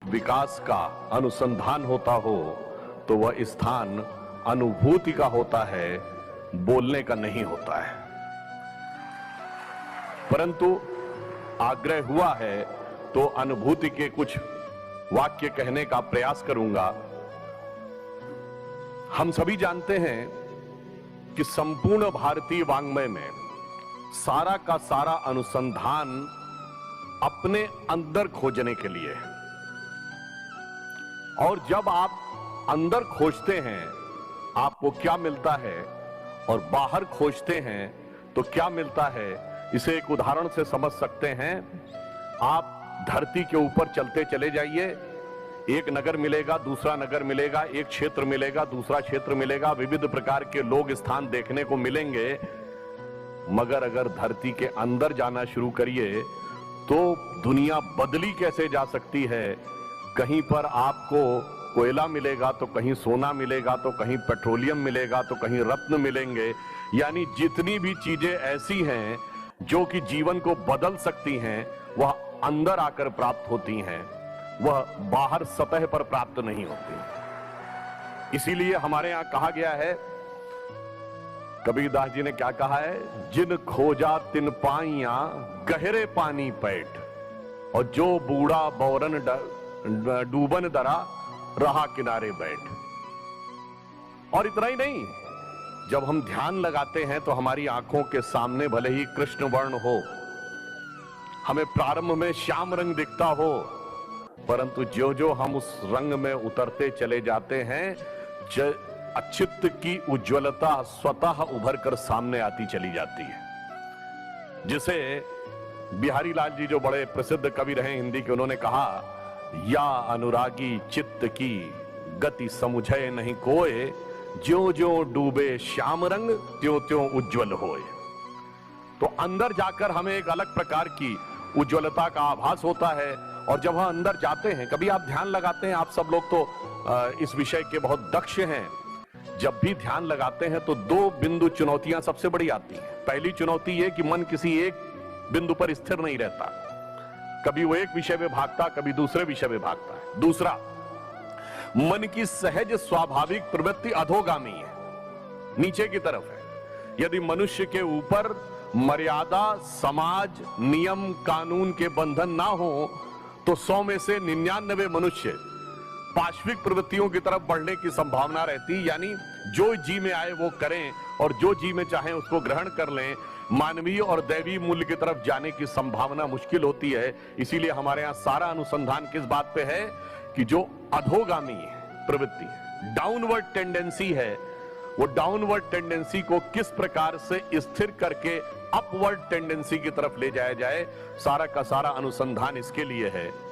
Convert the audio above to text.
विकास का अनुसंधान होता हो तो वह स्थान अनुभूति का होता है, बोलने का नहीं होता है। परंतु आग्रह हुआ है तो अनुभूति के कुछ वाक्य कहने का प्रयास करूंगा। हम सभी जानते हैं कि संपूर्ण भारतीय वाङ्मय में सारा का सारा अनुसंधान अपने अंदर खोजने के लिए है। और जब आप अंदर खोजते हैं आपको क्या मिलता है और बाहर खोजते हैं तो क्या मिलता है, इसे एक उदाहरण से समझ सकते हैं। आप धरती के ऊपर चलते चले जाइए, एक नगर मिलेगा, दूसरा नगर मिलेगा, एक क्षेत्र मिलेगा, दूसरा क्षेत्र मिलेगा, विविध प्रकार के लोग स्थान देखने को मिलेंगे। मगर अगर धरती के अंदर जाना शुरू करिए तो दुनिया बदली कैसे जा सकती है। कहीं पर आपको कोयला मिलेगा तो कहीं सोना मिलेगा, तो कहीं पेट्रोलियम मिलेगा, तो कहीं रत्न मिलेंगे। यानी जितनी भी चीजें ऐसी हैं जो कि जीवन को बदल सकती हैं वह अंदर आकर प्राप्त होती हैं, वह बाहर सतह पर प्राप्त नहीं होती। इसीलिए हमारे यहां कहा गया है, कबीरदास जी ने क्या कहा है, जिन खोजा तिन पाइया गहरे पानी पैठ, और जो बूढ़ा बौरन डूबन दरा रहा किनारे बैठ। और इतना ही नहीं, जब हम ध्यान लगाते हैं तो हमारी आंखों के सामने भले ही कृष्ण वर्ण हो, हमें प्रारंभ में श्याम रंग दिखता हो, परंतु जो जो हम उस रंग में उतरते चले जाते हैं, चित्त की उज्ज्वलता स्वतः उभर कर सामने आती चली जाती है। जिसे बिहारी लाल जी जो बड़े प्रसिद्ध कवि रहे हिंदी के, उन्होंने कहा, या अनुरागी चित्त की गति समुझे नहीं कोय, ज्यों ज्यों डूबे श्याम रंग त्यों त्यों उज्जवल होए। तो अंदर जाकर हमें एक अलग प्रकार की उज्ज्वलता का आभास होता है। और जब हम अंदर जाते हैं, कभी आप ध्यान लगाते हैं, आप सब लोग तो इस विषय के बहुत दक्ष हैं, जब भी ध्यान लगाते हैं तो दो बिंदु चुनौतियां सबसे बड़ी आती हैं। पहली चुनौती यह कि मन किसी एक बिंदु पर स्थिर नहीं रहता, कभी वो एक विषय में भागता, कभी दूसरे विषय में भागता है। दूसरा, मन की सहज स्वाभाविक प्रवृत्ति अधोगामी है, नीचे की तरफ है। यदि मनुष्य के ऊपर मर्यादा, समाज, नियम, कानून के बंधन ना हो तो 100 में से 99 मनुष्य पाश्विक प्रवृत्तियों की तरफ बढ़ने की संभावना रहती। यानी जो जी में आए वो करें और जो जी में चाहें उसको ग्रहण कर लें। मानवीय और दैवीय मूल्य की तरफ जाने की संभावना मुश्किल होती है। इसीलिए हमारे यहां सारा अनुसंधान किस बात पे है कि जो अधोगामी प्रवृत्ति है, डाउनवर्ड टेंडेंसी है, वो डाउनवर्ड टेंडेंसी को किस प्रकार से स्थिर करके अपवर्ड टेंडेंसी की तरफ ले जाया जाए, सारा का सारा अनुसंधान इसके लिए है।